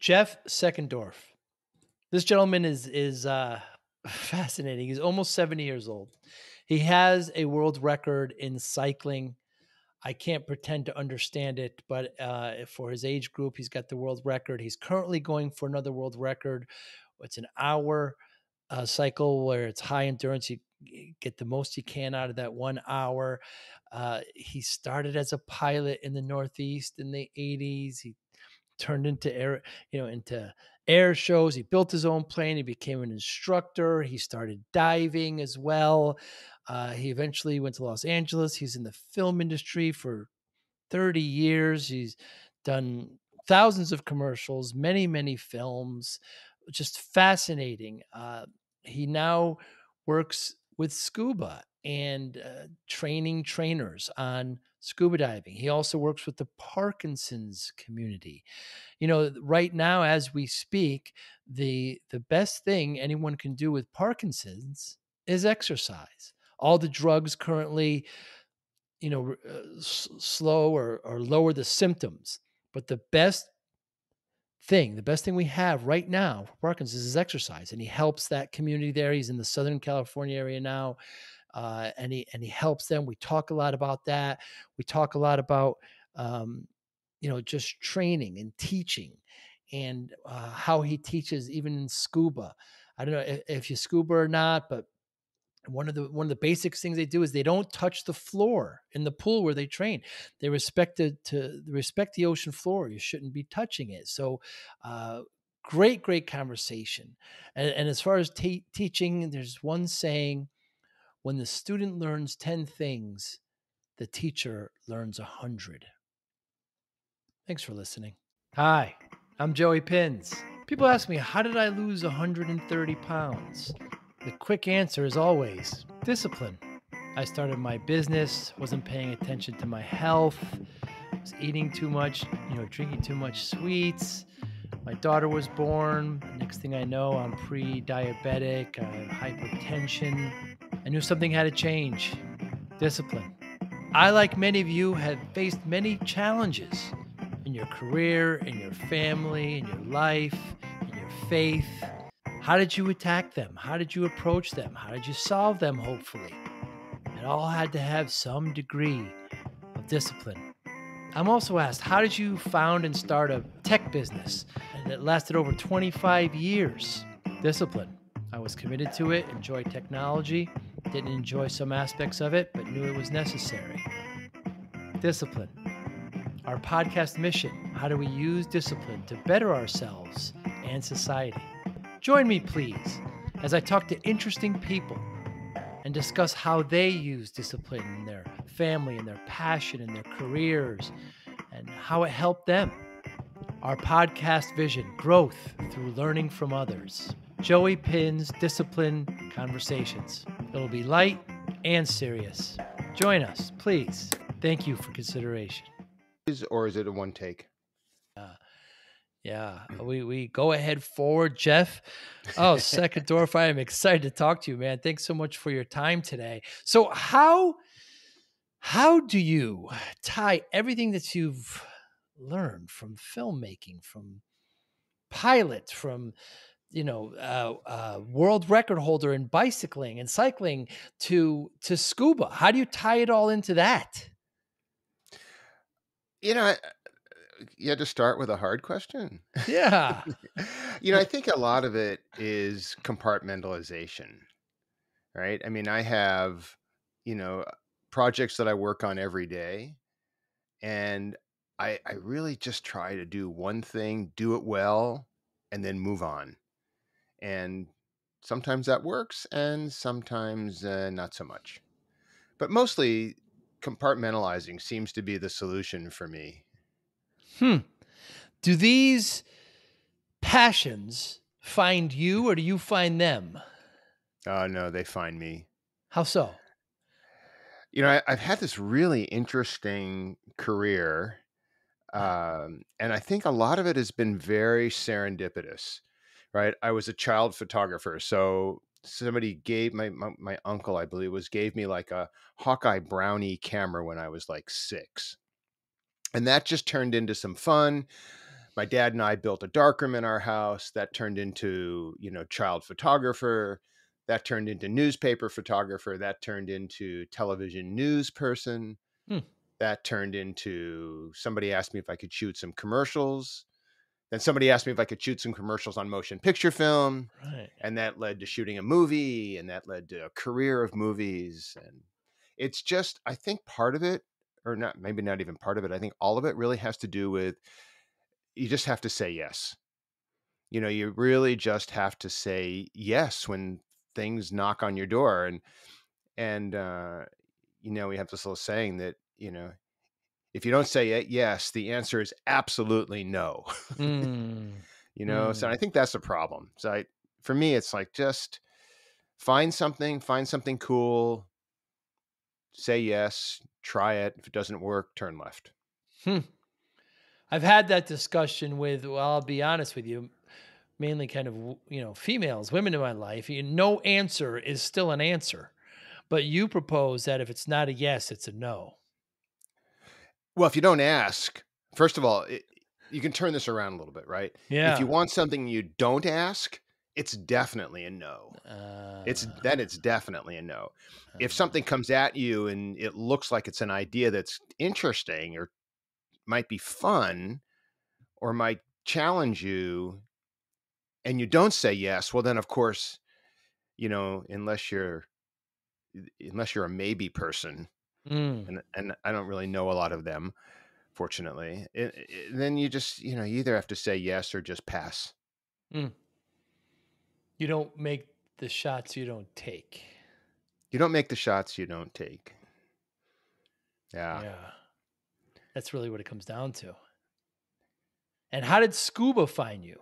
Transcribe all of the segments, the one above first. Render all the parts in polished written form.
Jeff Seckendorf. This gentleman is fascinating. He's almost 70 years old. He has a world record in cycling. I can't pretend to understand it, but for his age group, he's got the world record. He's currently going for another world record. It's an hour cycle where it's high endurance. You get the most you can out of that 1 hour. He started as a pilot in the Northeast in the 80s. He turned into air shows. He built his own plane. He became an instructor. He started diving as well. He eventually went to Los Angeles. He's in the film industry for 30 years. He's done thousands of commercials, many, many films, just fascinating. He now works with scuba and training trainers on scuba diving. He also works with the Parkinson's community. Right now, as we speak, the best thing anyone can do with Parkinson's is exercise. All the drugs currently, slow or lower the symptoms. But the best thing we have right now for Parkinson's is exercise. And he helps that community there. He's in the Southern California area now. And he helps them. We talk a lot about that. We talk a lot about, just training and teaching and how he teaches even in scuba. I don't know if you scuba or not, but one of the basic things they do is they don't touch the floor in the pool where they train. They respect the ocean floor. You shouldn't be touching it. So, great conversation. And as far as teaching, there's one saying: when the student learns 10 things, the teacher learns 100. Thanks for listening. Hi, I'm Joey Pinz. People ask me, how did I lose 130 pounds? The quick answer is always discipline. I started my business, wasn't paying attention to my health, was eating too much, drinking too much sweets. My daughter was born. Next thing I know, I'm pre-diabetic, I have hypertension. I knew something had to change. Discipline. I, like many of you, have faced many challenges in your career, in your family, in your life, in your faith. How did you attack them? How did you approach them? How did you solve them, hopefully? It all had to have some degree of discipline. I'm also asked, how did you found and start a tech business? And it lasted over 25 years. Discipline. I was committed to it, enjoyed technology, didn't enjoy some aspects of it, but knew it was necessary. Discipline. Our podcast mission: how do we use discipline to better ourselves and society? Join me, please, as I talk to interesting people and discuss how they use discipline in their family and their passion and their careers and how it helped them. Our podcast vision: growth through learning from others. Joey Pinz Disciple Conversations. It'll be light and serious. Join us, please. Thank you for consideration. Or is it a one take? Yeah, we go ahead forward, Jeff. Oh, Seckendorf, I am excited to talk to you, man. Thanks so much for your time today. So how do you tie everything that you've learned from filmmaking, from pilot, from world record holder in bicycling and cycling to scuba? How do you tie it all into that? You had to start with a hard question. Yeah. I think a lot of it is compartmentalization, right? I mean, I have, projects that I work on every day, and I really just try to do one thing, do it well, and then move on. And sometimes that works, and sometimes not so much. But mostly compartmentalizing seems to be the solution for me. Do these passions find you, or do you find them? Oh, no, they find me. How so? I've had this really interesting career, and I think a lot of it has been very serendipitous, right? I was a child photographer, so somebody gave my uncle, I believe, gave me like a Hawkeye Brownie camera when I was like 6. And that just turned into some fun. My dad and I built a darkroom in our house that turned into, child photographer, that turned into newspaper photographer, that turned into television news person, Hmm. that turned into somebody asked me if I could shoot some commercials. Then somebody asked me if I could shoot some commercials on motion picture film, Right. and that led to shooting a movie, and that led to a career of movies. And it's just, I think part of it, or not, maybe not even part of it, I think all of it really has to do with you just have to say yes. You really just have to say yes when things knock on your door. And we have this little saying that, if you don't say yes, the answer is absolutely no. Mm. So Mm. I think that's the problem. For me, it's like, just find something cool, say yes, try it. If it doesn't work, turn left. Hmm. I've had that discussion with, well, I'll be honest with you, mainly kind of, females, women in my life. No answer is still an answer. But you propose that if it's not a yes, it's a no. Well, if you don't ask, first of all, you can turn this around a little bit, right? If you Yeah. want something you don't ask, it's definitely a no. Uh, It's definitely a no. If uh, something comes at you and it looks like it's an idea that's interesting or might be fun or might challenge you, and you don't say yes, well then of course, unless you're a maybe person, mm, and I don't really know a lot of them, fortunately, then you just, you either have to say yes or just pass. mm. You don't make the shots you don't take. You don't make the shots you don't take. Yeah. Yeah. That's really what it comes down to. And how did scuba find you?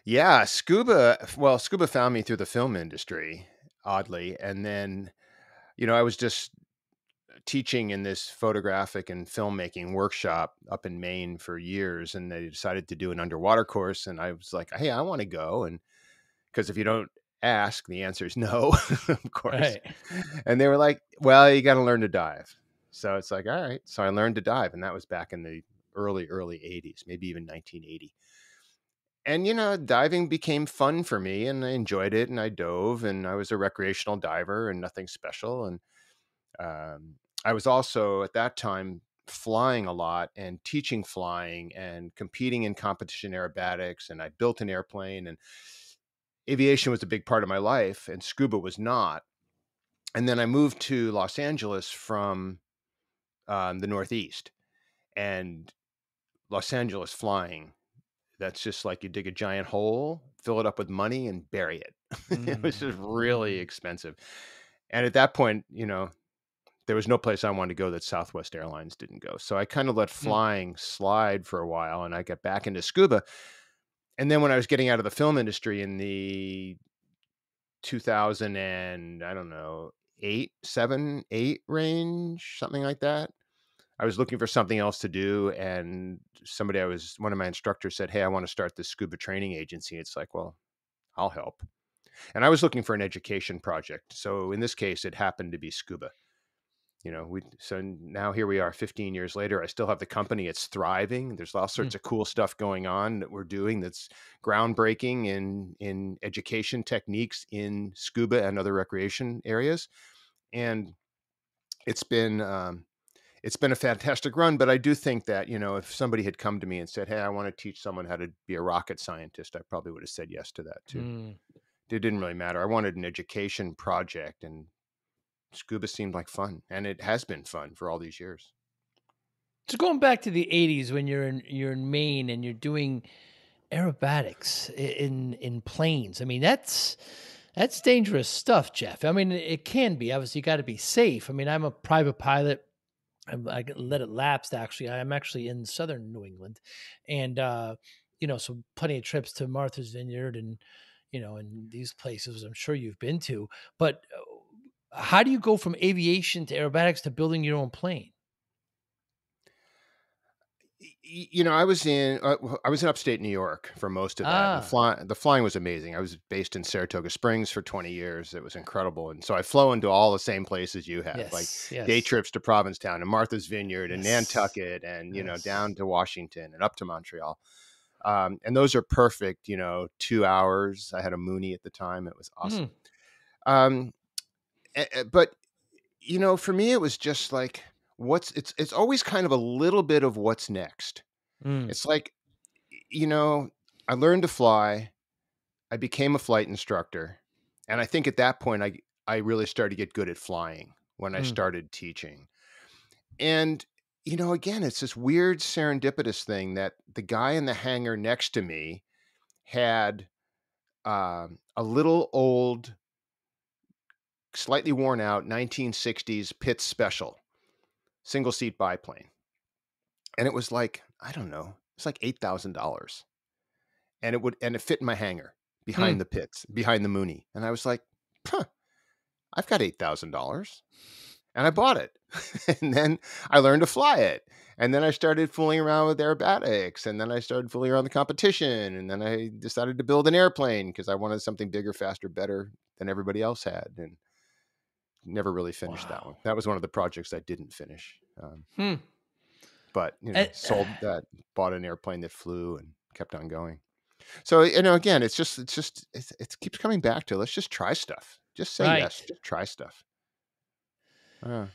Yeah, scuba found me through the film industry, oddly. And then, I was just teaching in this photographic and filmmaking workshop up in Maine for years, and they decided to do an underwater course. And I was like, hey, I want to go. And because if you don't ask, the answer is no, of course. Right. And they were like, well, you got to learn to dive. So it's like, all right. So I learned to dive. And that was back in the early 80s, maybe even 1980. And, diving became fun for me, and I enjoyed it, and I dove, and I was a recreational diver and nothing special. And I was also at that time flying a lot and teaching flying and competing in competition aerobatics. And I built an airplane, and aviation was a big part of my life, and scuba was not. And then I moved to Los Angeles from the Northeast, and Los Angeles flying, that's just like you dig a giant hole, fill it up with money, and bury it. It was just Mm, really mm, expensive. And at that point, there was no place I wanted to go that Southwest Airlines didn't go. So I kind of let mm, flying slide for a while, and I got back into scuba. And then when I was getting out of the film industry in the 2000 and I don't know, 8, 7, 8 range, something like that, I was looking for something else to do, and one of my instructors said, "Hey, I want to start this scuba training agency." It's like, well, I'll help. And I was looking for an education project. So in this case, it happened to be scuba. So now here we are 15 years later. I still have the company. It's thriving. There's all mm. sorts of cool stuff going on that we're doing that's groundbreaking in education techniques in scuba and other recreation areas. And it's been it's been a fantastic run. But I do think that, if somebody had come to me and said, "Hey, I want to teach someone how to be a rocket scientist," I probably would have said yes to that too. Mm. It didn't really matter. I wanted an education project, and scuba seemed like fun, and it has been fun for all these years. So going back to the 80s when you're in Maine and you're doing aerobatics in planes. I mean, that's dangerous stuff, Jeff. I mean, it can be. Obviously, you got to be safe. I mean, I'm a private pilot. I let it lapse. Actually, I'm actually in southern New England, and so plenty of trips to Martha's Vineyard and and these places I'm sure you've been to. But how do you go from aviation to aerobatics to building your own plane? I was in upstate New York for most of that, and Ah, the flying was amazing. I was based in Saratoga Springs for 20 years. It was incredible, and so I flown into all the same places you have, like yes, day yes, trips to Provincetown and Martha's Vineyard and yes, Nantucket, and yes. down to Washington and up to Montreal. And those are perfect, 2 hours. I had a Mooney at the time. It was awesome. Mm, Um, but for me, it was just like it's always kind of a little bit of what's next. mm, It's like, you know, I learned to fly. I became a flight instructor, and I think at that point, I really started to get good at flying when I mm, started teaching. And again, it's this weird serendipitous thing that the guy in the hangar next to me had a little old, slightly worn out 1960s Pitts Special single seat biplane, and it was like, I don't know, it's like $8,000, and it fit in my hangar mm. behind the pits, behind the Mooney, and I was like, huh, I've got $8,000, and I bought it, and then I learned to fly it, and then I started fooling around with aerobatics, and then I started fooling around the competition, and then I decided to build an airplane because I wanted something bigger, faster, better than everybody else had, and never really finished that one. Wow. That was one of the projects I didn't finish. Hmm. But And, sold that, bought an airplane that flew, and kept on going. So again, it keeps coming back to, let's just try stuff. Just say yes. right. Just try stuff. Uh,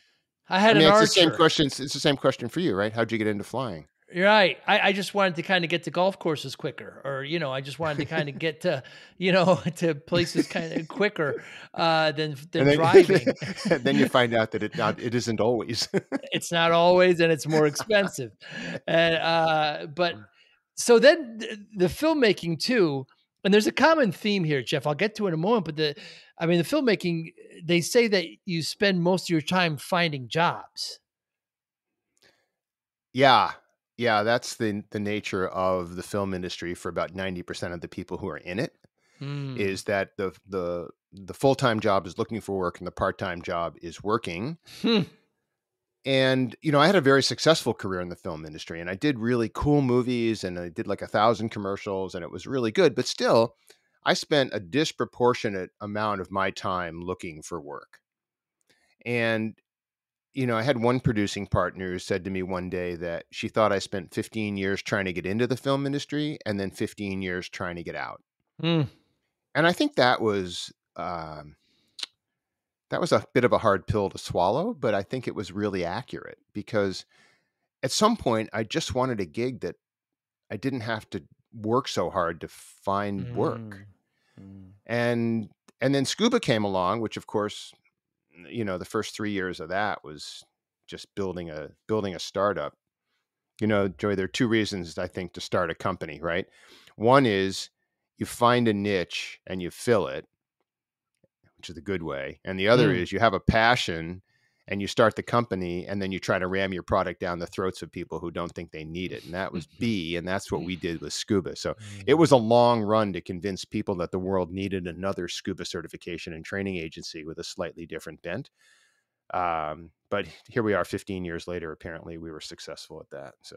I I had an mean, it's the same archer. question. It's the same question for you, right? How'd you get into flying? Right. I just wanted to kind of get to golf courses quicker, or I just wanted to kind of get to, to places kind of quicker than And then driving. and then you find out that it isn't always. It's not always, and it's more expensive. And but so then the filmmaking too, and there's a common theme here, Jeff. I'll get to it in a moment, but the filmmaking, they say that you spend most of your time finding jobs. Yeah. Yeah, that's the nature of the film industry for about 90% of the people who are in it, Hmm. is that the full-time job is looking for work and the part-time job is working. Hmm. And I had a very successful career in the film industry, and I did really cool movies, and I did like 1,000 commercials, and it was really good. But still, I spent a disproportionate amount of my time looking for work. And I had one producing partner who said to me one day that she thought I spent 15 years trying to get into the film industry and then 15 years trying to get out. Hmm. And I think that was a bit of a hard pill to swallow, but I think it was really accurate, because at some point I just wanted a gig that I didn't have to work so hard to find work. Mm. Mm. And then scuba came along, which of course, the first 3 years of that was just building a startup. Joey, there are two reasons I think to start a company, right? One is you find a niche and you fill it, which is the good way. And the other Mm. is you have a passion and you start the company, and then you try to ram your product down the throats of people who don't think they need it. And that was B, and that's what we did with scuba. So it was a long run to convince people that the world needed another scuba certification and training agency with a slightly different bent. But here we are 15 years later. Apparently we were successful at that. So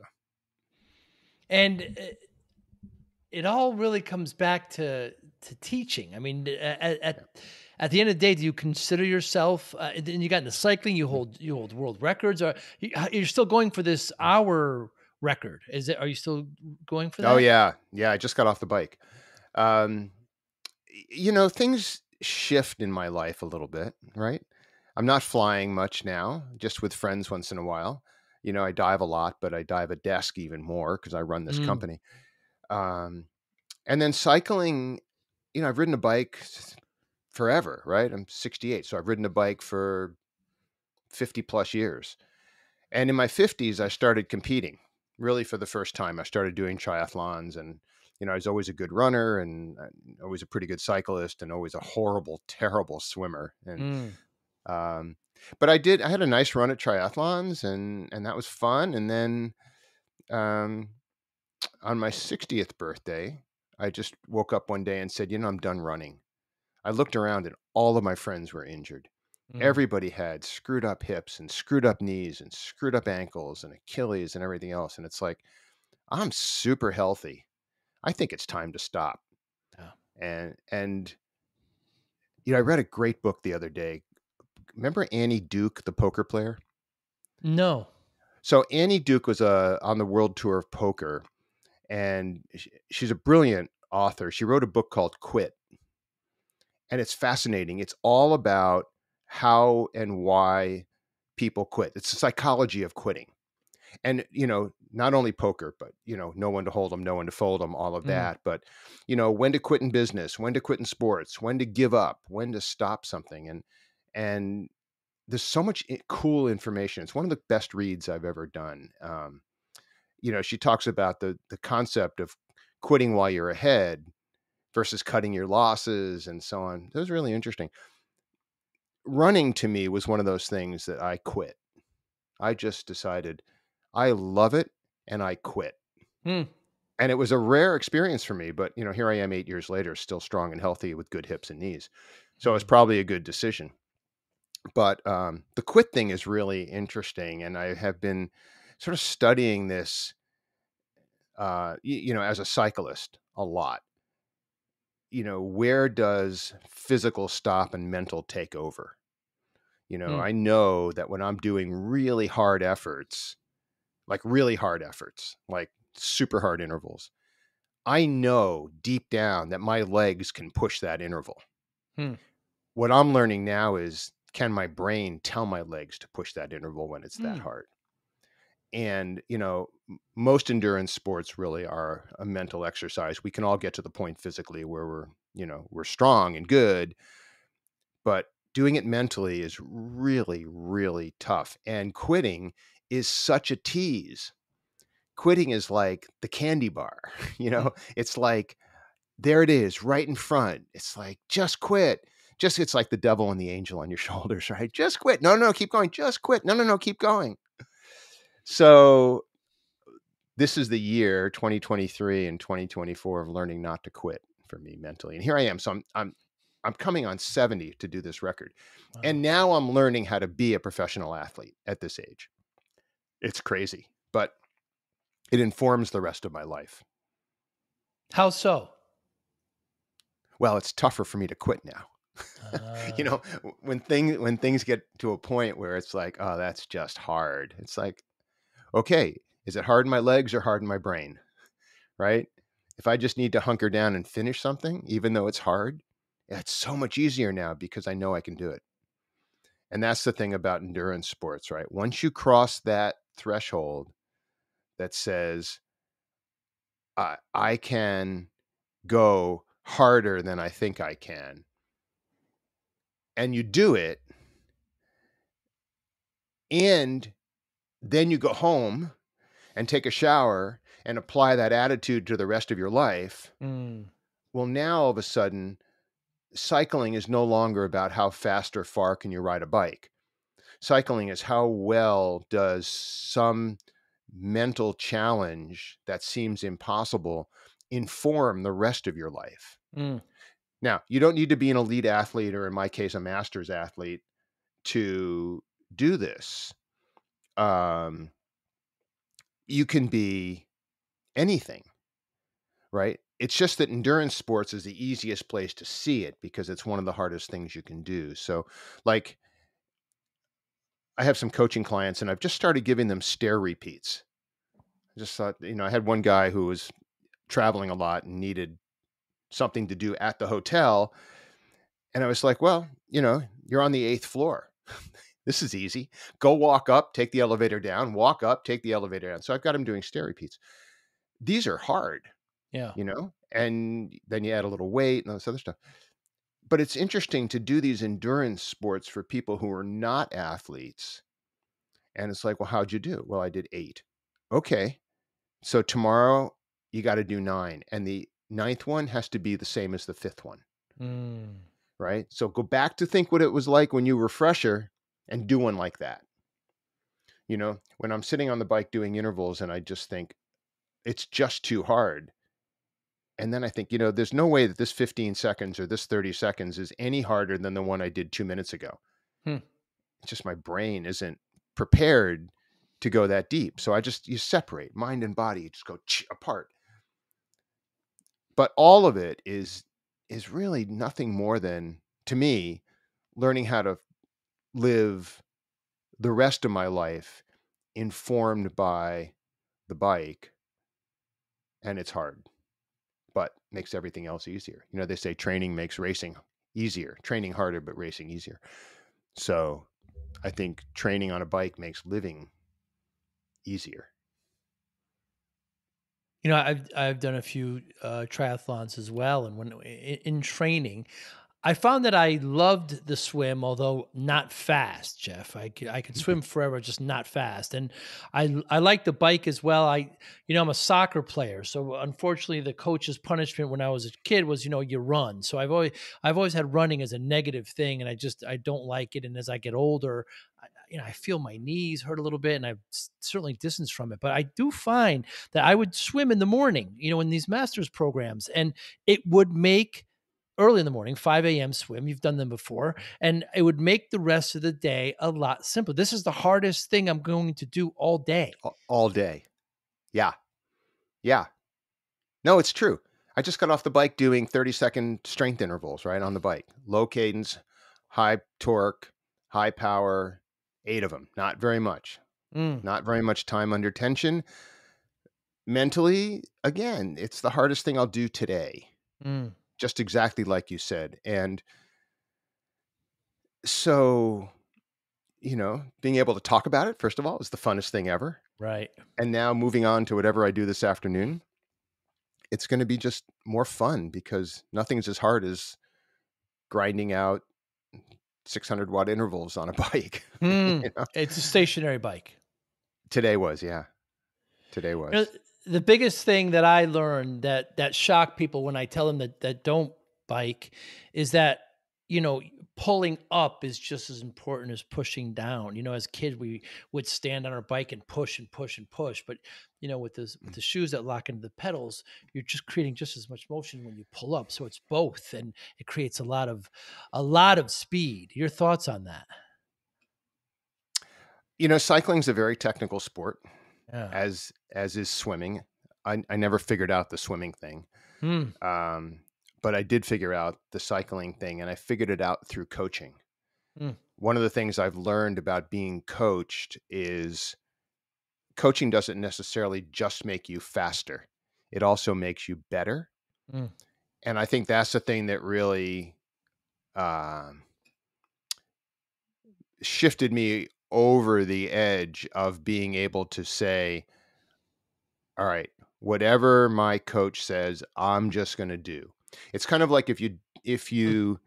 And it all really comes back to teaching. I mean, yeah. at the end of the day, do you consider yourself? And then you got into cycling. You hold world records. Or you're still going for this hour record? Is it? Are you still going for Oh that? yeah. Yeah. I just got off the bike. Um, things shift in my life a little bit, right? I'm not flying much now, just with friends once in a while. I dive a lot, but I dive a desk even more because I run this Mm, company. Um, and then cycling, I've ridden a bike forever, right? I'm 68, so I've ridden a bike for 50 plus years. And in my 50s, I started competing really for the first time. I started doing triathlons, and I was always a good runner, and always a pretty good cyclist, and always a horrible, terrible swimmer. And mm, um, but I had a nice run at triathlons, and that was fun. And then um, on my 60th birthday, I just woke up one day and said, I'm done running. I looked around and all of my friends were injured. Mm. Everybody had screwed up hips and screwed up knees and screwed up ankles and Achilles and everything else. And it's like, I'm super healthy. I think it's time to stop. Yeah. And I read a great book the other day. Remember Annie Duke, the poker player? No. So Annie Duke was on the world tour of poker, and she's a brilliant author. She wrote a book called Quit, and it's fascinating. It's all about how and why people quit. It's the psychology of quitting. And, not only poker, but, know when to hold them, know when to fold them, all of Mm. that. But, when to quit in business, when to quit in sports, when to give up, when to stop something. And there's so much cool information. It's one of the best reads I've ever done. She talks about the concept of quitting while you're ahead versus cutting your losses and so on. That was really interesting. Running to me was one of those things that I quit. I just decided I love it and I quit. Mm. And it was a rare experience for me, but here I am 8 years later, still strong and healthy with good hips and knees. So it's Mm. probably a good decision. But the quit thing is really interesting, and I have been sort of studying this, as a cyclist a lot. Where does physical stop and mental take over? Mm. I know that when I'm doing really hard efforts, like super hard intervals, I know deep down that my legs can push that interval. Mm. What I'm learning now is, can my brain tell my legs to push that interval when it's that Mm. hard? And, most endurance sports really are a mental exercise. We can all get to the point physically where we're strong and good, but doing it mentally is really, really tough. And quitting is such a tease. Quitting is like the candy bar, Mm. it's like, there it is right in front. It's like, just quit. It's like the devil and the angel on your shoulders, right? Just quit. No, no, keep going. Just quit. No, no, no, keep going. So this is the year 2023 and 2024 of learning not to quit for me mentally. And here I am. So I'm coming on 70 to do this record. And Wow. now I'm learning how to be a professional athlete at this age. It's crazy, but it informs the rest of my life. How so? Well, it's tougher for me to quit now. you Uh, know, when things get to a point where it's like, oh, that's just hard. It's like, okay, is it hard in my legs or hard in my brain? Right? If I just need to hunker down and finish something, even though it's hard, it's so much easier now because I know I can do it. And that's the thing about endurance sports, right? Once you cross that threshold that says, I can go harder than I think I can, and you do it, and then you go home and take a shower and apply that attitude to the rest of your life, mm. well, now all of a sudden, cycling is no longer about how fast or far can you ride a bike. Cycling is how well does some mental challenge that seems impossible inform the rest of your life. Mm. Now, you don't need to be an elite athlete, or in my case, a master's athlete, to do this. Um, you can be anything, right? It's just that endurance sports is the easiest place to see it because it's one of the hardest things you can do. So, like, I have some coaching clients and I've just started giving them stair repeats. I just thought, I had one guy who was traveling a lot and needed something to do at the hotel. And I was like, well, you're on the eighth floor. This is easy. Go walk up, take the elevator down, walk up, take the elevator down. So I've got him doing stair repeats. These are hard, Yeah. and then you add a little weight and all this other stuff. But it's interesting to do these endurance sports for people who are not athletes. And it's like, well, how'd you do? Well, I did 8. Okay. So tomorrow you got to do 9. And the ninth one has to be the same as the fifth one. Mm. Right. So go back to think what it was like when you were fresher and do one like that. When I'm sitting on the bike doing intervals and I just think it's just too hard. And then I think, there's no way that this 15 seconds or this 30 seconds is any harder than the one I did 2 minutes ago. Hmm. It's just my brain isn't prepared to go that deep. So you separate mind and body, you just go apart. But all of it is really nothing more than, to me, learning how to live the rest of my life informed by the bike, and it's hard, but makes everything else easier. You know, they say training makes racing easier, training harder, but racing easier. So I think training on a bike makes living easier. You know, I've done a few triathlons as well, and when in training, I found that I loved the swim, although not fast, Jeff. I could swim forever, just not fast. And I like the bike as well. I'm a soccer player, so unfortunately, the coach's punishment when I was a kid was, you run. So I've always had running as a negative thing, and I don't like it. And as I get older, I feel my knees hurt a little bit, and I've certainly distanced from it. But I do find that I would swim in the morning, in these masters programs, and it would make early in the morning, 5 a.m. swim. You've done them before, and it would make the rest of the day a lot simpler. This is the hardest thing I'm going to do all day. All day. Yeah. Yeah. No, it's true. I just got off the bike doing 30-second strength intervals, right, on the bike. Low cadence, high torque, high power, 8 of them. Not very much. Mm, Not very much time under tension. Mentally, again, it's the hardest thing I'll do today. mm, Just exactly like you said. And so, being able to talk about it, first of all, is the funnest thing ever. right. And now moving on to whatever I do this afternoon, it's going to be just more fun because nothing's as hard as grinding out 600-watt intervals on a bike. Mm, You know? it's a stationary bike. Today was, yeah. Today You know, was. the biggest thing that I learned that shock people when I tell them that don't bike is that, pulling up is just as important as pushing down. As kids, we would stand on our bike and push and push and push. But, with the shoes that lock into the pedals, you're just creating just as much motion when you pull up. So it's both, and it creates a lot of speed. Your thoughts on that? Cycling's a very technical sport, Yeah. as is swimming. I never figured out the swimming thing. Hmm. Um, but I did figure out the cycling thing, and I figured it out through coaching. Mm, One of the things I've learned about being coached is coaching doesn't necessarily just make you faster. It also makes you better. mm, And I think that's the thing that really um, shifted me over the edge of being able to say, all right, whatever my coach says, I'm just going to do. It's kind of like if mm, you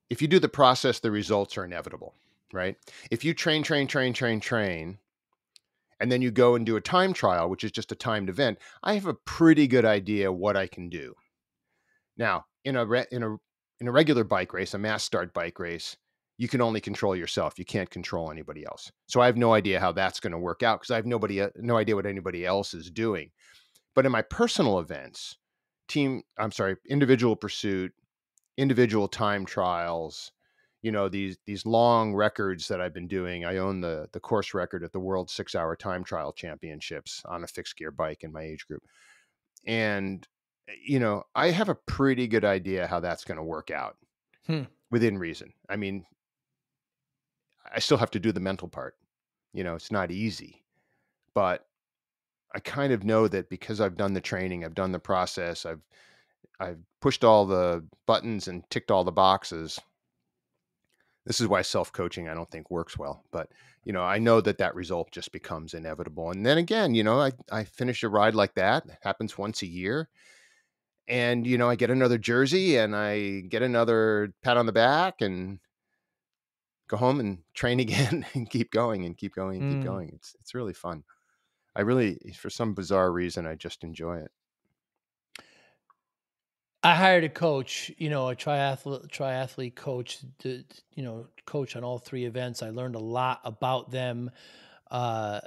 if you do the process, the results are inevitable, right? If you train, and then you go and do a time trial, which is just a timed event, I have a pretty good idea what I can do. Now, in a regular bike race, a mass start bike race, you can only control yourself. You can't control anybody else. So I have no idea how that's going to work out because I have no idea what anybody else is doing. But in my personal events, individual pursuit, individual time trials, these long records that I've been doing. I own the course record at the World 6-Hour Time Trial Championships on a fixed gear bike in my age group. And I have a pretty good idea how that's going to work out hmm. within reason. I mean, I still have to do the mental part. It's not easy, but I kind of know that because I've done the training, I've done the process, I've pushed all the buttons and ticked all the boxes. This is why self-coaching I don't think works well, but I know that result just becomes inevitable. And then again, I finish a ride like that. It happens once a year. And I get another jersey and I get another pat on the back and go home and train again and keep going and keep going and keep Mm. going. It's really fun. I really, for some bizarre reason, I just enjoy it. I hired a coach, a triathlete coach to, coach on all three events. I learned a lot about them. Uh,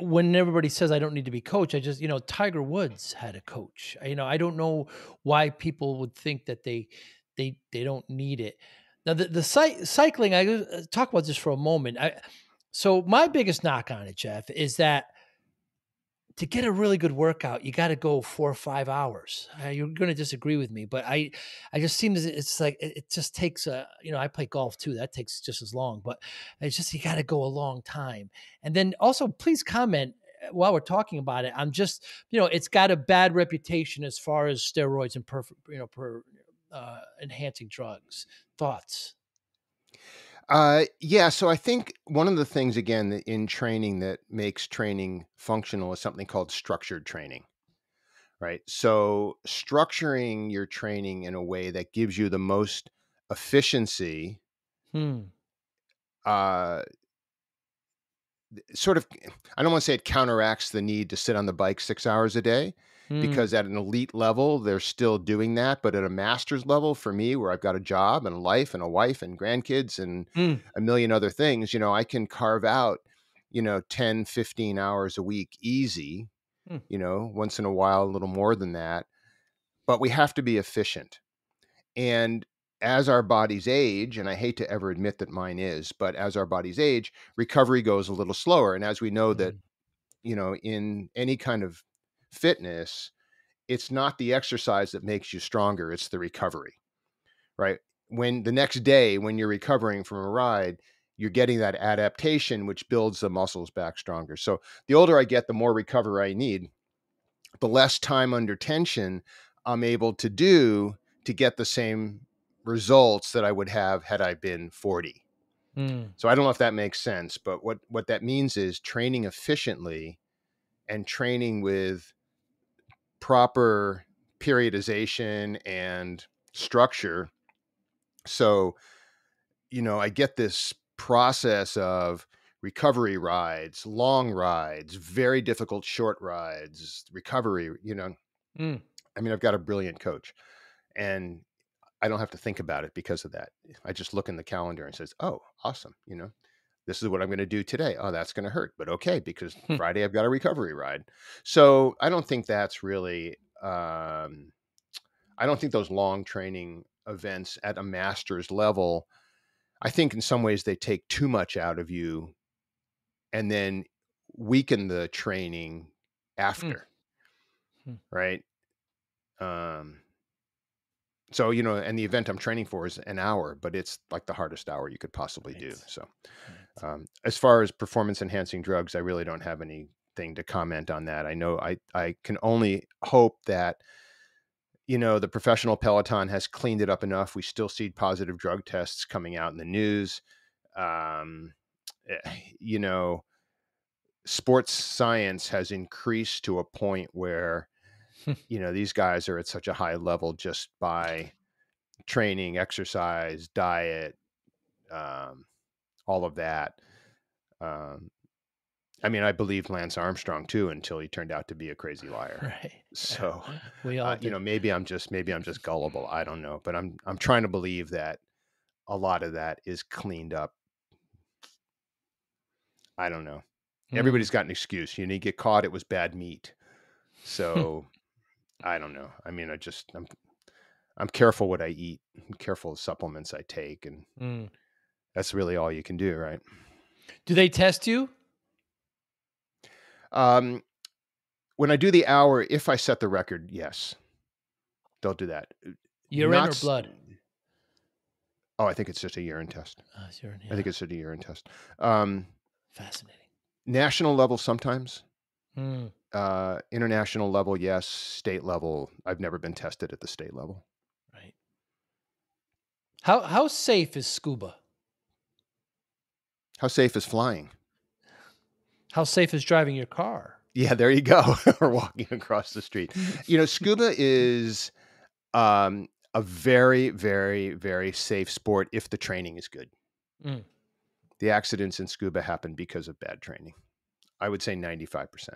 when everybody says I don't need to be coach, I just, Tiger Woods had a coach. I don't know why people would think that they don't need it. Now cycling, I talk about this for a moment. So my biggest knock on it, Jeff, is that to get a really good workout, you got to go 4 or 5 hours. You're going to disagree with me, but I just seem as it's like it just takes I play golf too. That takes just as long, but it's just you got to go a long time. And then also, please comment while we're talking about it. I'm just it's got a bad reputation as far as steroids and enhancing drugs. Thoughts? Yeah. So I think one of the things, again, in training that makes training functional is something called structured training, right? So structuring your training in a way that gives you the most efficiency, Hmm. uh, sort of, I don't want to say it counteracts the need to sit on the bike 6 hours a day, Hmm. because at an elite level, they're still doing that. But at a master's level, for me, where I've got a job and a life and a wife and grandkids and Hmm. a million other things, I can carve out, 10, 15 hours a week easy, Hmm. once in a while, a little more than that. But we have to be efficient. And as our bodies age, and I hate to ever admit that mine is, but as our bodies age, recovery goes a little slower. And as we know that, Hmm. in any kind of fitness, it's not the exercise that makes you stronger, it's the recovery, right? When the next day, when you're recovering from a ride, you're getting that adaptation, which builds the muscles back stronger. So the older I get, the more recovery I need, the less time under tension I'm able to do to get the same results that I would have had I been 40. Hmm. So I don't know if that makes sense, but what that means is training efficiently and training with proper periodization and structure. So, I get this process of recovery rides, long rides, very difficult short rides, recovery. Hmm. I mean, I've got a brilliant coach, and I don't have to think about it because of that. I just look in the calendar and says, "Oh, awesome, this is what I'm going to do today. Oh, that's going to hurt, but okay, because Hmm. Friday I've got a recovery ride." So I don't think that's really, I don't think those long training events at a master's level, I think in some ways they take too much out of you and then weaken the training Hmm. after, Hmm. right? Um, so, and the event I'm training for is an hour, but it's like the hardest hour you could possibly do. Right. So, Right. as far as performance enhancing drugs, I really don't have anything to comment on that. I know I can only hope that, the professional peloton has cleaned it up enough. We still see positive drug tests coming out in the news. Um, you know, Sports science has increased to a point where, these guys are at such a high level just by training, exercise, diet, um, all of that. Um, I mean, I believed Lance Armstrong too until he turned out to be a crazy liar. Right. Yeah. So, We all did. maybe I'm just gullible. I don't know, but I'm trying to believe that a lot of that is cleaned up. I don't know. Mm. Everybody's got an excuse. You get caught, it was bad meat. So I don't know. I mean, I'm careful what I eat. I'm careful of supplements I take, and Mm. that's really all you can do, right? Do they test you? Um, when I do the hour, if I set the record, yes, they'll do that. Urine Not. or blood? Oh, I think it's just a urine test. It's urine. I think Yeah. it's just a urine test. Um, Fascinating. National level sometimes. Mm. International level, yes. State level, I've never been tested at the state level. Right. How safe is scuba? How safe is flying? How safe is driving your car? Yeah, there you go. Or walking across the street. Scuba is a very, very, very safe sport if the training is good. Mm. The accidents in scuba happen because of bad training. I would say 95%.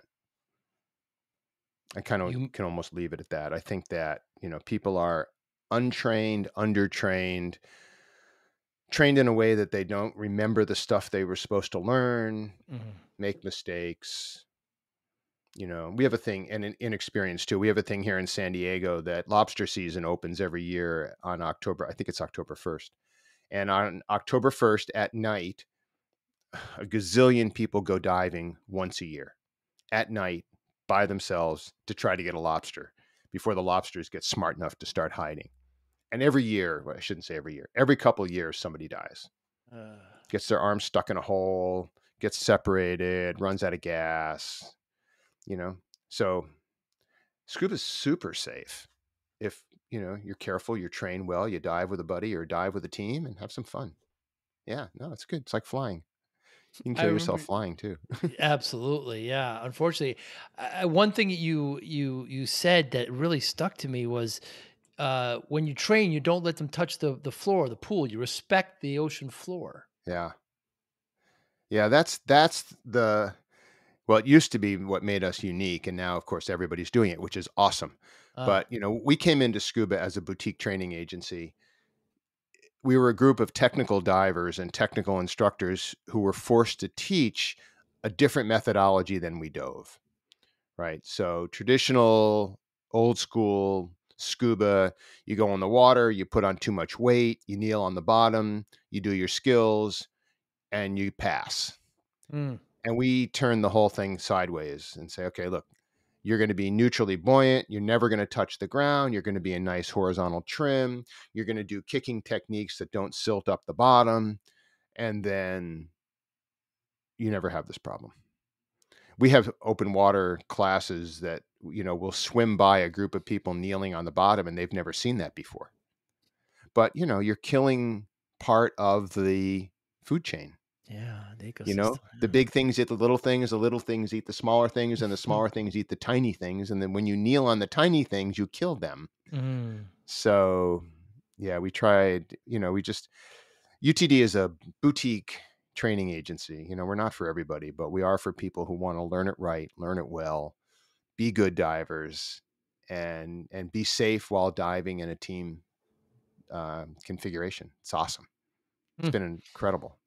I kind of You can almost leave it at that. I think that, people are untrained, undertrained, trained in a way that they don't remember the stuff they were supposed to learn, mhm. make mistakes. We have a thing, and in inexperience too. We have a thing here in San Diego that lobster season opens every year on October. I think it's October 1st. And on October 1st at night, a gazillion people go diving once a year at night by themselves to try to get a lobster before the lobsters get smart enough to start hiding. And every year, well, I shouldn't say every year, every couple of years, somebody dies, Uh, gets their arm stuck in a hole, gets separated, runs out of gas, you know? So scuba's super safe. If, you're careful, you're trained well, you dive with a buddy or dive with a team and have some fun. Yeah, no, it's good. It's like flying. You can I kill yourself remember. flying too. Absolutely, yeah. Unfortunately, one thing that you said that really stuck to me was, when you train, you don't let them touch the floor, the pool. You respect the ocean floor. Yeah. Yeah, that's the well, it used to be what made us unique, and now, of course, everybody's doing it, which is awesome. Ah, But, we came into scuba as a boutique training agency. We were a group of technical divers and technical instructors who were forced to teach a different methodology than we dove, right? So, traditional, old school scuba, you go in the water, you put on too much weight, you kneel on the bottom, you do your skills, and you pass. mm, And we turn the whole thing sideways and say, okay, look, you're going to be neutrally buoyant. You're never going to touch the ground. You're going to be a nice horizontal trim. You're going to do kicking techniques that don't silt up the bottom. And then you never have this problem. We have open water classes that, will swim by a group of people kneeling on the bottom and they've never seen that before. But, you're killing part of the food chain. yeah, the ecosystem. The big things eat the little things eat the smaller things, and the smaller things eat the tiny things. And then when you kneel on the tiny things, you kill them. Mm, So, yeah, we tried, UTD is a boutique training agency. We're not for everybody, but we are for people who want to learn it right, learn it well, be good divers, and be safe while diving in a team configuration. It's awesome. It's mm. been incredible.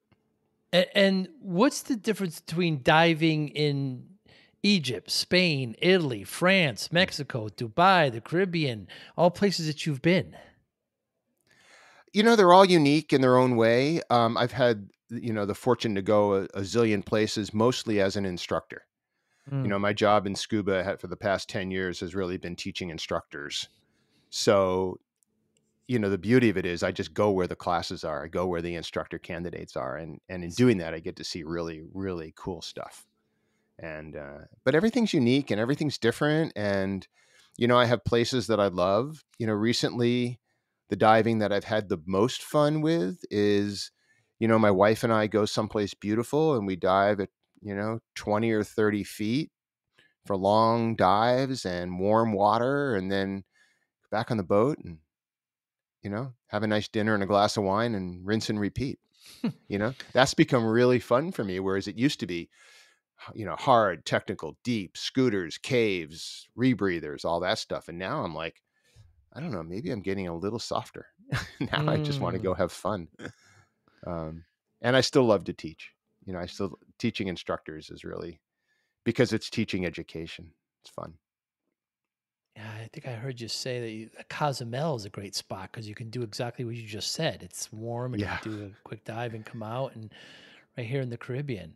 And what's the difference between diving in Egypt, Spain, Italy, France, Mexico, Dubai, the Caribbean, all places that you've been? They're all unique in their own way. I've had, the fortune to go a zillion places, mostly as an instructor. Mm, My job in scuba for the past 10 years has really been teaching instructors. So, the beauty of it is I just go where the classes are. I go where the instructor candidates are. And in doing that, I get to see really, really cool stuff. And, but everything's unique and everything's different. And, I have places that I love. Recently, the diving that I've had the most fun with is, my wife and I go someplace beautiful and we dive at, 20 or 30 feet for long dives and warm water and then back on the boat and, have a nice dinner and a glass of wine and rinse and repeat. That's become really fun for me. Whereas it used to be, hard, technical, deep, scooters, caves, rebreathers, all that stuff. And now I'm like, I don't know, maybe I'm getting a little softer. Now I just want to mm. go have fun. And I still love to teach. I still teaching instructors is really because it's teaching education. It's fun. Yeah, I think I heard you say that Cozumel is a great spot because you can do exactly what you just said. It's warm and you Yeah. do a quick dive and come out, and right here in the Caribbean.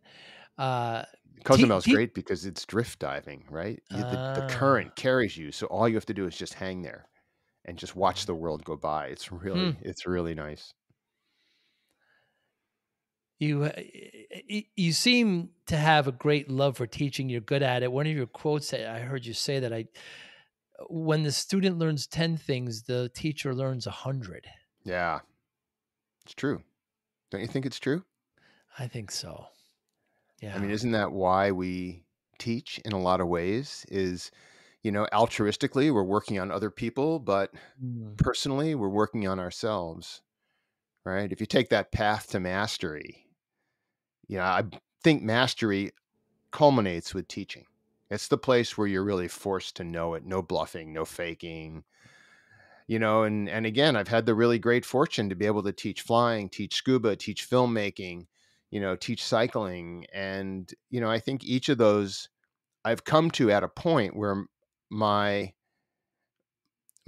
Uh, Cozumel's great because it's drift diving, right? The ah, current carries you. So all you have to do is just hang there and just watch yeah. the world go by. Hmm. It's really nice. You seem to have a great love for teaching. You're good at it. One of your quotes that I heard you say that when the student learns 10 things, the teacher learns 100. Yeah, it's true. Don't you think it's true? I think so. I mean, Yeah. isn't that why we teach in a lot of ways is, altruistically, we're working on other people, but Mm. personally, we're working on ourselves, right? If you take that path to mastery, I think mastery culminates with teaching. It's the place where you're really forced to know it, no bluffing, no faking, and again, I've had the really great fortune to be able to teach flying, teach scuba, teach filmmaking, teach cycling. And, I think each of those I've come to at a point where my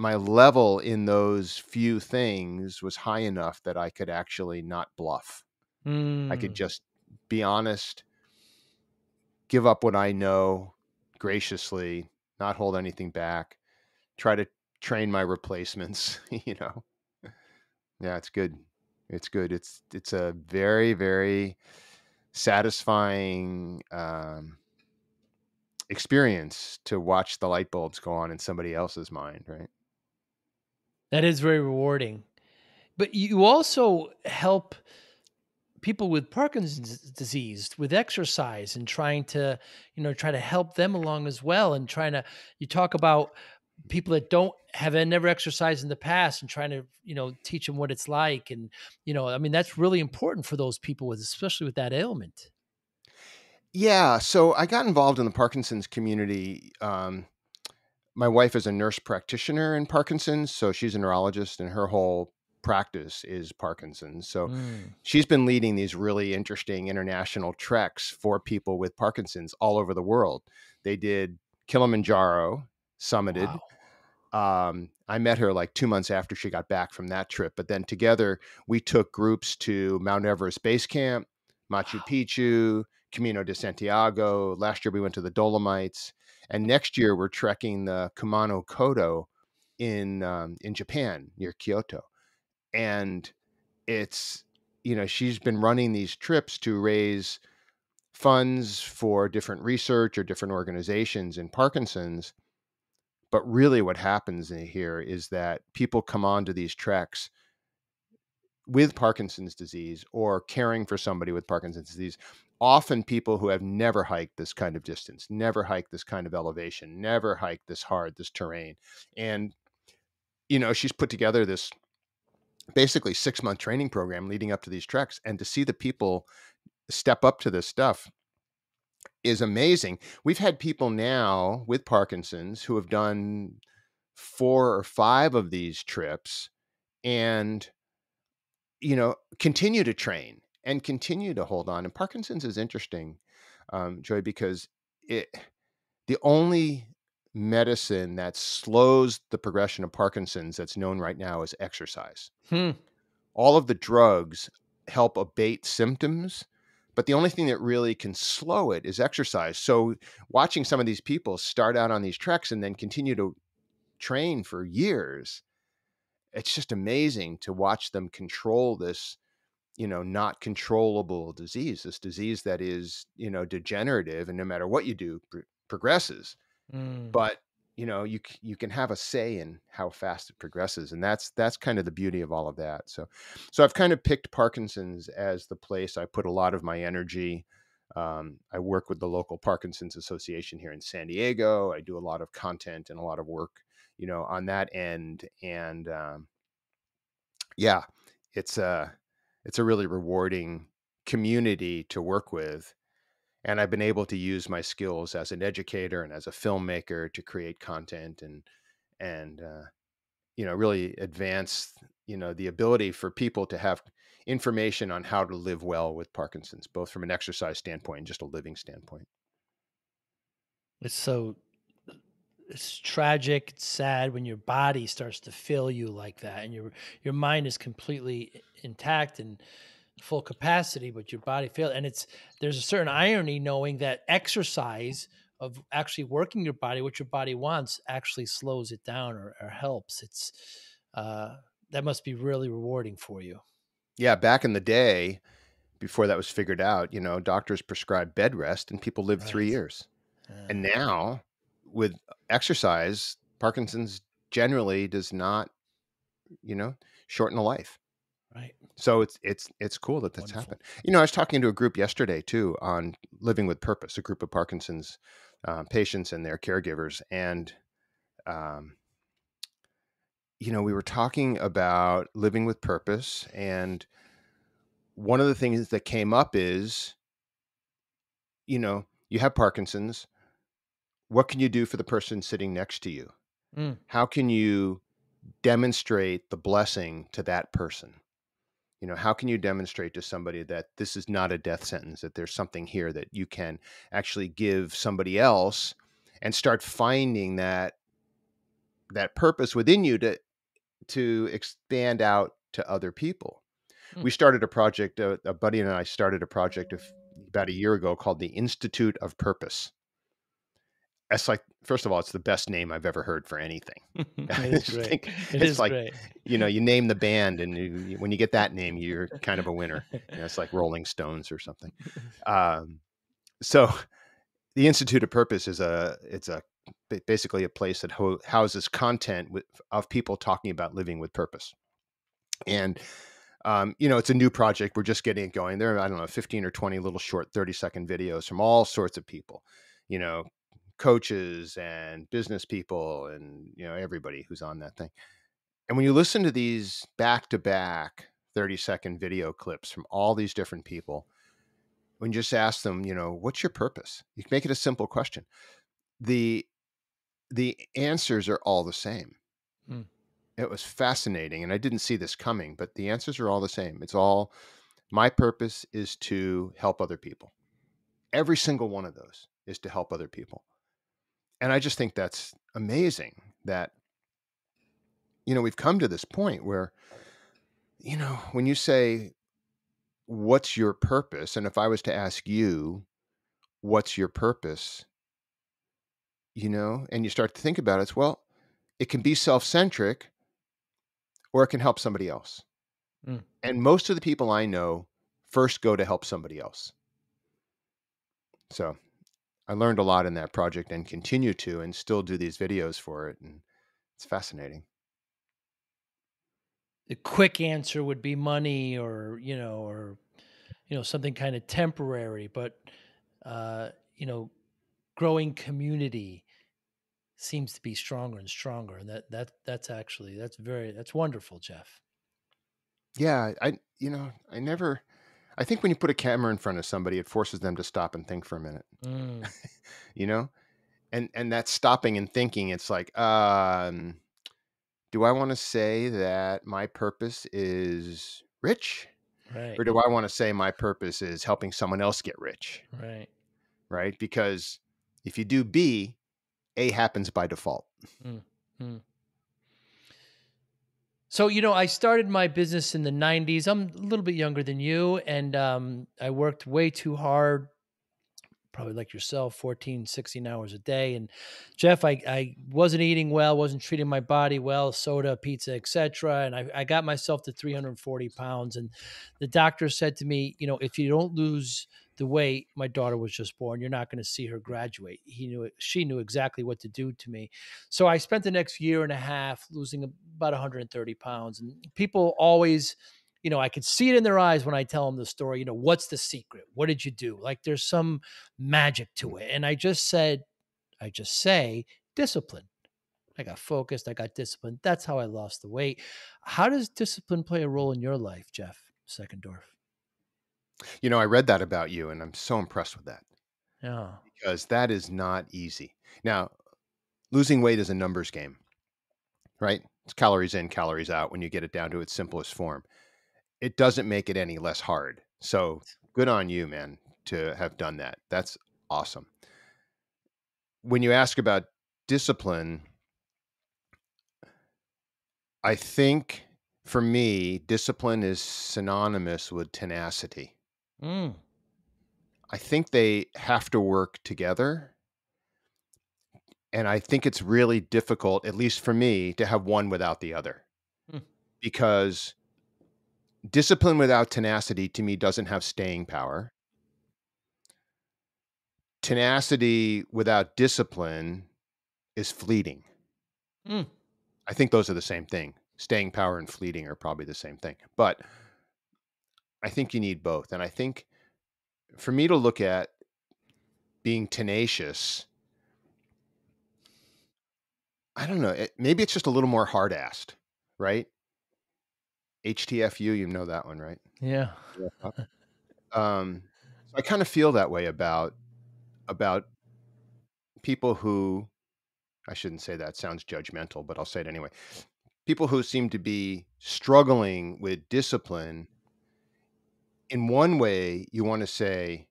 my level in those few things was high enough that I could actually not bluff. I could Mm. just be honest, give up what I know graciously, not hold anything back, try to train my replacements, you know. Yeah, it's good. It's good. It's a very, very satisfying experience to watch the light bulbs go on in somebody else's mind, right? That is very rewarding. But you also help people with Parkinson's disease with exercise and trying to, try to help them along as well. And trying to, you talk about people that don't have never exercised in the past and trying to, teach them what it's like. And, I mean, that's really important for those people with, especially with that ailment. Yeah, so I got involved in the Parkinson's community. My wife is a nurse practitioner in Parkinson's, so she's a neurologist, and her whole practice is Parkinson's. So Mm. she's been leading these really interesting international treks for people with Parkinson's all over the world. They did Kilimanjaro, Wow. summited. I met her like 2 months after she got back from that trip, but then together we took groups to Mount Everest Base Camp, Machu Wow. Picchu, Camino de Santiago. Last year we went to the Dolomites, and next year we're trekking the Kumano Kodo in Japan near Kyoto. And it's, she's been running these trips to raise funds for different research or different organizations in Parkinson's. But really what happens in here is that people come onto these treks with Parkinson's disease or caring for somebody with Parkinson's disease. Often people who have never hiked this kind of distance, never hiked this kind of elevation, never hiked this hard, this terrain. And, she's put together this basically 6-month training program leading up to these treks. And to see the people step up to this stuff is amazing. We've had people now with Parkinson's who have done 4 or 5 of these trips and, continue to train and continue to hold on. And Parkinson's is interesting, Joy, because it the only medicine that slows the progression of Parkinson's that's known right now is exercise. Hmm. All of the drugs help abate symptoms, but the only thing that really can slow it is exercise. So watching some of these people start out on these treks and then continue to train for years, it's just amazing to watch them control this, not controllable disease, this disease that is, degenerative, and no matter what you do, progresses. Mm. But, you can have a say in how fast it progresses. And that's kind of the beauty of all of that. So I've kind of picked Parkinson's as the place I put a lot of my energy. I work with the local Parkinson's Association here in San Diego. I do a lot of content and a lot of work, on that end. And, yeah, it's a really rewarding community to work with, and I've been able to use my skills as an educator and as a filmmaker to create content and really advance the ability for people to have information on how to live well with Parkinson's, both from an exercise standpoint and just a living standpoint. It's so it's tragic, it's sad when your body starts to fail you like that and your mind is completely intact and full capacity, but your body failed. And there's a certain irony knowing that exercise of actually working your body, what your body wants, actually slows it down or helps. Uh that must be really rewarding for you. Yeah, back in the day, before that was figured out, doctors prescribed bed rest and people lived 3 Right. years. And Uh, now with exercise, Parkinson's generally does not, you know, shorten a life. right. So it's cool that that's Wonderful. happened. I was talking to a group yesterday too on living with purpose, a group of Parkinson's patients and their caregivers, and um, we were talking about living with purpose, and one of the things that came up is, you have Parkinson's. What can you do for the person sitting next to you? Mm, How can you demonstrate the blessing to that person? How can you demonstrate to somebody that this is not a death sentence, that there's something here that you can actually give somebody else, and start finding that, that purpose within you to expand out to other people. Mm. We started a project, a buddy and I started a project about a year ago called the Institute of Purpose. That's like, first of all, it's the best name I've ever heard for anything. It I is just great. think It it's is like, great. you name the band, and when you get that name, you're kind of a winner. It's like Rolling Stones or something. Um, so the Institute of Purpose it's basically a place that houses content of people talking about living with purpose. And it's a new project. We're just getting it going. There are, I don't know, 15 or 20 little short 30-second videos from all sorts of people, you know, coaches and business people and, everybody who's on that thing. And when you listen to these back-to-back 30-second video clips from all these different people, when you just ask them, what's your purpose? You can make it a simple question. The the answers are all the same. Mm. It was fascinating, and I didn't see this coming, but the answers are all the same. It's all, my purpose is to help other people. Every single one of those is to help other people. And I just think that's amazing that, we've come to this point where, when you say, what's your purpose? And if I was to ask you, what's your purpose? And you start to think about it, well, it can be self centric or it can help somebody else. Mm. And most of the people I know first go to help somebody else. So I learned a lot in that project and continue to, and still do these videos for it. And it's fascinating. The quick answer would be money, or something kind of temporary, but uh, you know, growing community seems to be stronger and stronger, and that's wonderful, Jeff. Yeah. I think when you put a camera in front of somebody, it forces them to stop and think for a minute, Mm. you know? And that stopping and thinking, it's like, do I want to say that my purpose is rich? Right, Or do I want to say my purpose is helping someone else get rich? right. Right? Because if you do B, A happens by default. Mm, mm. So, I started my business in the 90s. I'm a little bit younger than you, and I worked way too hard, probably like yourself, 14, 16 hours a day. And Jeff, I wasn't eating well, wasn't treating my body well, soda, pizza, etc. And I got myself to 340 pounds. And the doctor said to me, if you don't lose the weight, my daughter was just born, you're not going to see her graduate. She knew exactly what to do to me. So I spent the next year and a half losing about 130 pounds. And people always, I could see it in their eyes when I tell them the story, what's the secret? What did you do? Like there's some magic to it. And I just say discipline. I got focused, I got disciplined. That's how I lost the weight. How does discipline play a role in your life, Jeff Seckendorf? I read that about you, and I'm so impressed with that Yeah. because that is not easy. Now, losing weight is a numbers game, right? It's calories in, calories out when you get it down to its simplest form. It doesn't make it any less hard. So good on you, man, to have done that. That's awesome. When you ask about discipline, I think for me, discipline is synonymous with tenacity. Mm, I think they have to work together. And I think it's really difficult, at least for me, to have one without the other mm, because discipline without tenacity to me doesn't have staying power. Tenacity without discipline is fleeting. mm. I think those are the same thing. Staying power and fleeting are probably the same thing. But I think you need both. And I think for me to look at being tenacious, I don't know, maybe it's just a little more hard assed, right? HTFU, you know that one, right? Yeah. Yeah. So I kind of feel that way about people who, I shouldn't say that, sounds judgmental, but I'll say it anyway. People who seem to be struggling with discipline, in one way, you want to say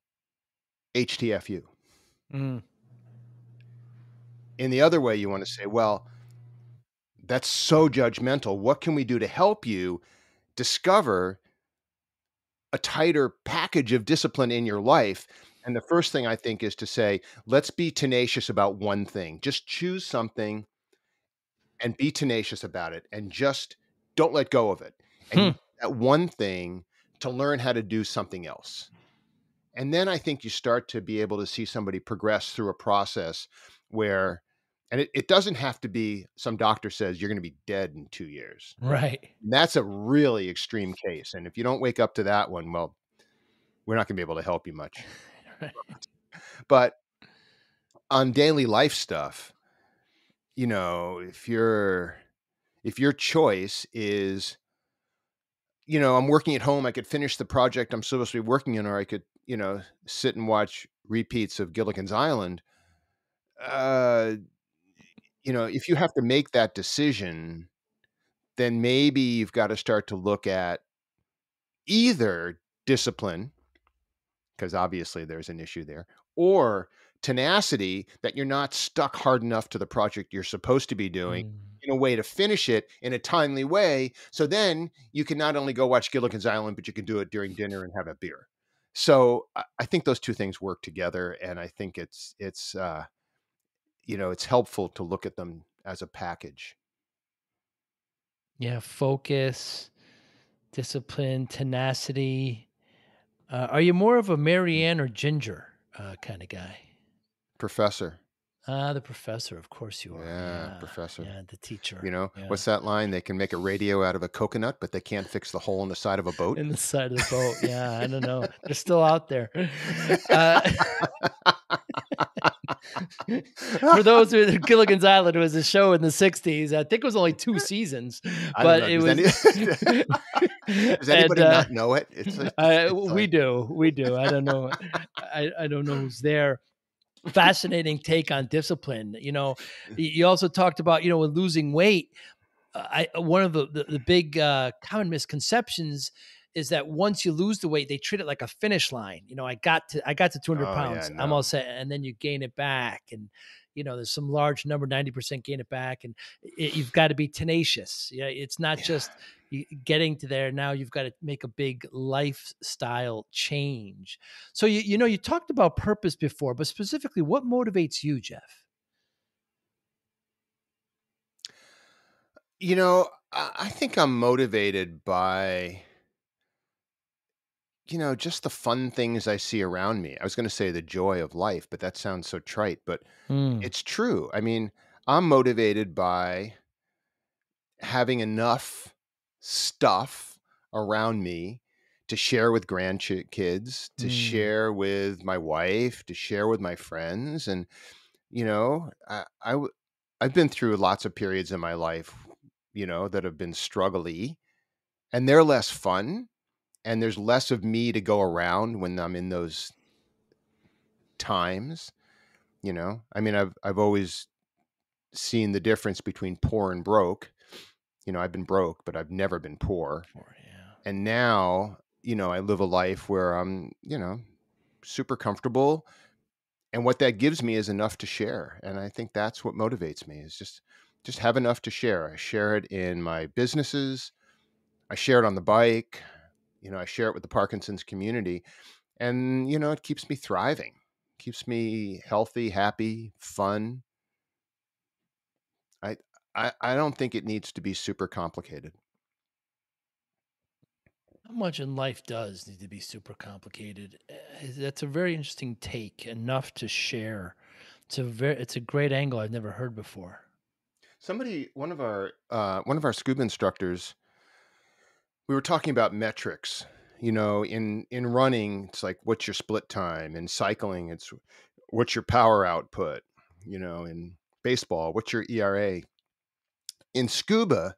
HTFU. Mm, In the other way, you want to say, well, that's so judgmental. What can we do to help you discover a tighter package of discipline in your life? And the first thing I think is to say, let's be tenacious about one thing. Just choose something and be tenacious about it and just don't let go of it. And Hmm. use that one thing to learn how to do something else. And then I think you start to be able to see somebody progress through a process where, and it doesn't have to be some doctor says you're going to be dead in 2 years. Right. That's a really extreme case. And if you don't wake up to that one, well, we're not going to be able to help you much. Right. But on daily life stuff, if your choice is, I'm working at home, I could finish the project I'm supposed to be working on, or I could, sit and watch repeats of Gilligan's Island. Uh, if you have to make that decision, then maybe you've got to start to look at either discipline, because obviously there's an issue there, or tenacity, that you're not stuck hard enough to the project you're supposed to be doing Mm. in a way to finish it in a timely way. So then you can not only go watch Gilligan's Island, but you can do it during dinner and have a beer. So I think those two things work together. And I think it's helpful to look at them as a package. Yeah, focus, discipline, tenacity. Are you more of a Marianne or Ginger kind of guy? Professor. Ah, the professor, of course you are. Yeah, Yeah, professor. yeah, the teacher. Yeah, What's that line? They can make a radio out of a coconut, but they can't fix the hole in the side of a boat. in the side of the boat. Yeah, I don't know. They're still out there. Uh, for those who Gilligan's Island was a show in the '60s. I think it was only 2 seasons, I don't but know. it Does was does and, anybody not know it? It's we like, do, we do. I don't know. I don't know who's there. Fascinating take on discipline. You also talked about, with losing weight. I one of the big common misconceptions is that once you lose the weight, they treat it like a finish line. I got to 200 oh yeah, pounds. I'm all no. set, and then you gain it back, and there's some large number, 90% gain it back, and you've got to be tenacious. Yeah, it's not Yeah. just getting to there. Now you've got to make a big lifestyle change. So you talked about purpose before, but specifically, what motivates you, Jeff? I think I'm motivated by, just the fun things I see around me. I was going to say the joy of life, but that sounds so trite, but Mm, it's true. I mean, I'm motivated by having enough stuff around me to share with grandkids, to mm, share with my wife, to share with my friends. And, I've been through lots of periods in my life, that have been struggly, and they're less fun. And there's less of me to go around when I'm in those times. I mean, I've always seen the difference between poor and broke. I've been broke, but I've never been poor. yeah. And now, I live a life where I'm, super comfortable. And what that gives me is enough to share. And I think that's what motivates me, is just have enough to share. I share it in my businesses. I share it on the bike. I share it with the Parkinson's community. And, it keeps me thriving, keeps me healthy, happy, fun. I, I don't think it needs to be super complicated. How much in life does need to be super complicated? That's a very interesting take. Enough to share. It's a great angle I've never heard before. One of our scuba instructors, we were talking about metrics. In running, it's like, what's your split time? In cycling, it's what's your power output? In baseball, what's your ERA? In scuba,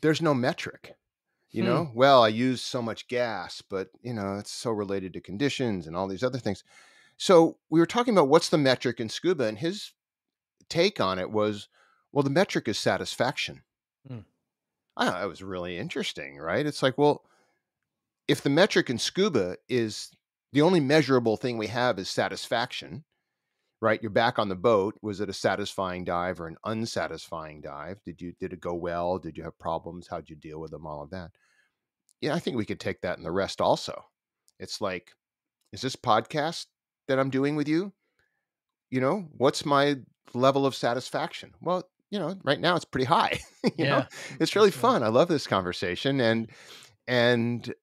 there's no metric. Hmm. Well, I use so much gas, but it's so related to conditions and all these other things. So we were talking about what's the metric in scuba, and his take on it was, well, the metric is satisfaction. Hmm. I don't know, that was really interesting, right? It's like, well, if the metric in scuba is the only measurable thing we have is satisfaction, right? You're back on the boat. Was it a satisfying dive or an unsatisfying dive? Did it go well? Did you have problems? How'd you deal with them? All of that. Yeah, I think we could take that in the rest also. It's like, is this podcast that I'm doing with you, what's my level of satisfaction? Well, right now it's pretty high. Yeah, It's really that's right. fun. I love this conversation, Mm. and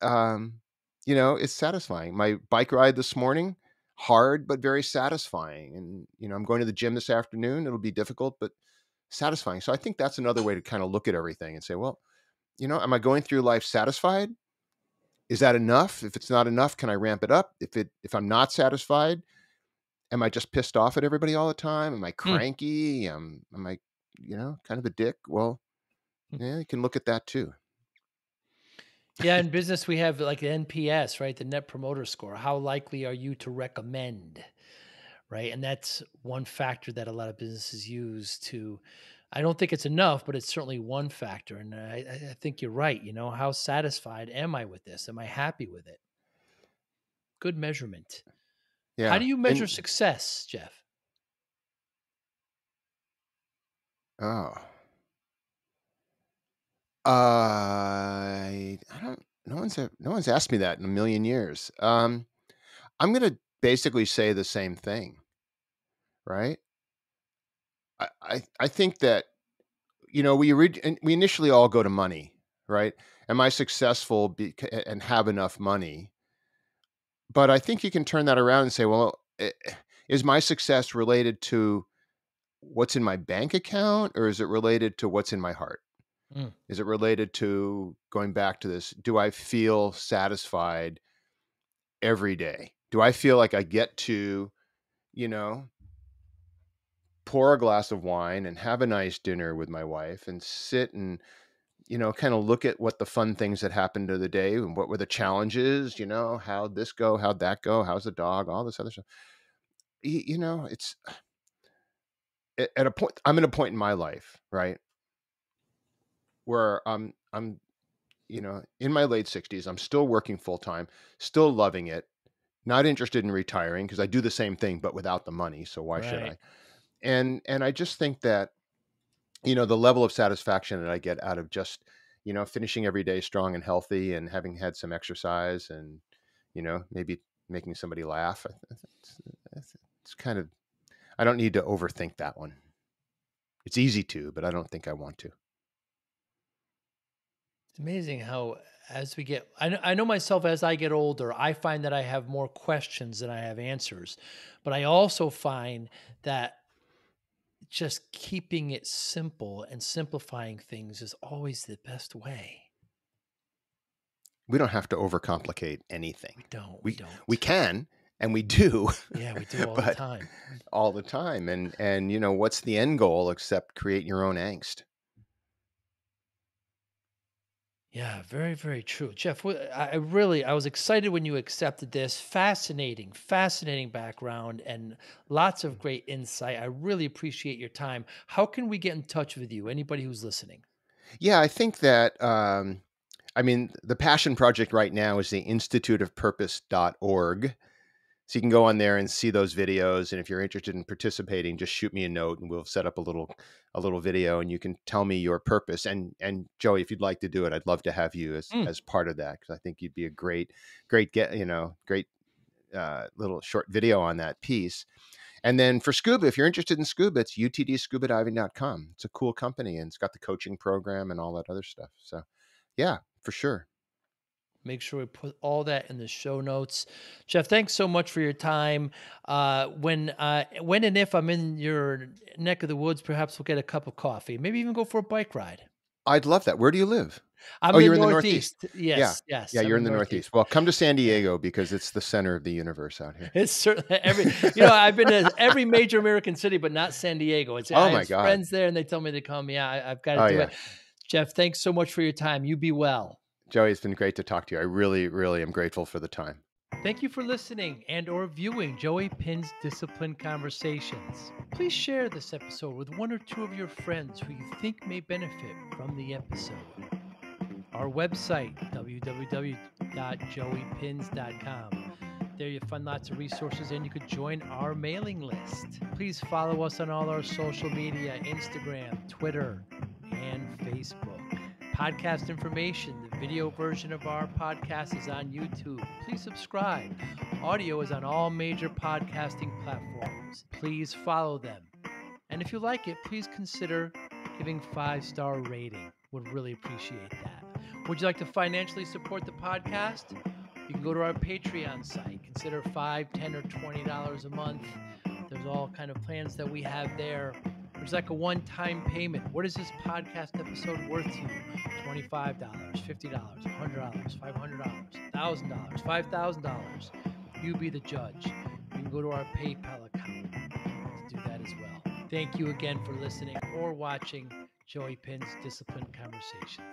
it's satisfying. My bike ride this morning, hard but very satisfying. And I'm going to the gym this afternoon. It'll be difficult but satisfying. So I think that's another way to kind of look at everything and say, well, am I going through life satisfied? Is that enough? If it's not enough, can I ramp it up? If I'm not satisfied, am I just pissed off at everybody all the time? Am I Mm. cranky? Am I, kind of a dick? Well, Mm. yeah, you can look at that too. Yeah, in business we have like the NPS, right? The Net Promoter Score. How likely are you to recommend, right? And that's one factor that a lot of businesses use to. I don't think it's enough, but it's certainly one factor. And I think you're right. How satisfied am I with this? Am I happy with it? Good measurement. How Yeah. do you measure And success, Jeff? oh, I don't. No one's asked me that in a million years. I'm gonna basically say the same thing, right? I think that we initially all go to money, right? Am I successful and have enough money? But I think you can turn that around and say, well, is my success related to what's in my bank account, or is it related to what's in my heart? Mm. Is it related to, going back to this, do I feel satisfied every day? Do I feel like I get to, you know, pour a glass of wine and have a nice dinner with my wife and sit and, kind of look at what the fun things that happened to the day and what were the challenges, how'd this go? How'd that go? How's the dog? All this other stuff. It's at a point, I'm at a point in my life, right, where I'm in my late 60s. I'm still working full time, still loving it, not interested in retiring because I do the same thing but without the money, so why should Right. I? And I just think that, the level of satisfaction that I get out of just, finishing every day strong and healthy and having had some exercise and, maybe making somebody laugh. It's kind of, I don't need to overthink that one. It's easy to, but I don't think I want to. It's amazing how, as we get, I know myself, as I get older, I find that I have more questions than I have answers. But I also find that just keeping it simple and simplifying things is always the best way. We don't have to overcomplicate anything. We don't. We We don't. can, and we do, Yeah, we do all the but time. all the time. And what's the end goal except create your own angst? Yeah, very, very true. Jeff, I was excited when you accepted this. Fascinating, fascinating background and lots of great insight. I really appreciate your time. How can we get in touch with you? Anybody who's listening? Yeah, I think that I mean, the passion project right now is the instituteofpurpose.org. So you can go on there and see those videos. And if you're interested in participating, just shoot me a note and we'll set up a little video and you can tell me your purpose. And Joey, if you'd like to do it, I'd love to have you Mm. as part of that, because I think you'd be a great great little short video on that piece. And then for scuba, if you're interested in scuba, it's utdscubadiving.com. It's a cool company and it's got the coaching program and all that other stuff. So yeah, for sure. Make sure we put all that in the show notes. Jeff, thanks so much for your time. When and if I'm in your neck of the woods, perhaps we'll get a cup of coffee. Maybe even go for a bike ride. I'd love that. Where do you live? I'm Oh, in the you're in the Northeast. Northeast. Yeah. Yes, Yeah, yes, I'm you're in in the the Northeast. Northeast. Well, come to San Yeah. Diego because it's the center of the universe out here. It's certainly I've been to every major American city, but not San Diego. Oh I my have God. friends there and they tell me to come. Yeah, I've got to Oh do yeah. it. Jeff, thanks so much for your time. You be well. Joey, it's been great to talk to you. I really, really am grateful for the time. Thank you for listening and or viewing Joey Pinz Disciple Conversations. Please share this episode with one or two of your friends who you think may benefit from the episode. Our website, www.joeypins.com. There you find lots of resources and you could join our mailing list. Please follow us on all our social media, Instagram, Twitter, and Facebook. Podcast information, the video version of our podcast is on YouTube. Please subscribe. Audio is on all major podcasting platforms. Please follow them. And if you like it, please consider giving 5-star rating. Would really appreciate that. Would you like to financially support the podcast? You can go to our Patreon site. Consider $5, $10, or $20 a month. There's all kind of plans that we have there. There's like a one-time payment. What is this podcast episode worth to you? $25, $50, $100, $500, $1,000, $5,000. You be the judge. You can go to our PayPal account to do that as well. Thank you again for listening or watching Joey Pinz Disciple Conversations.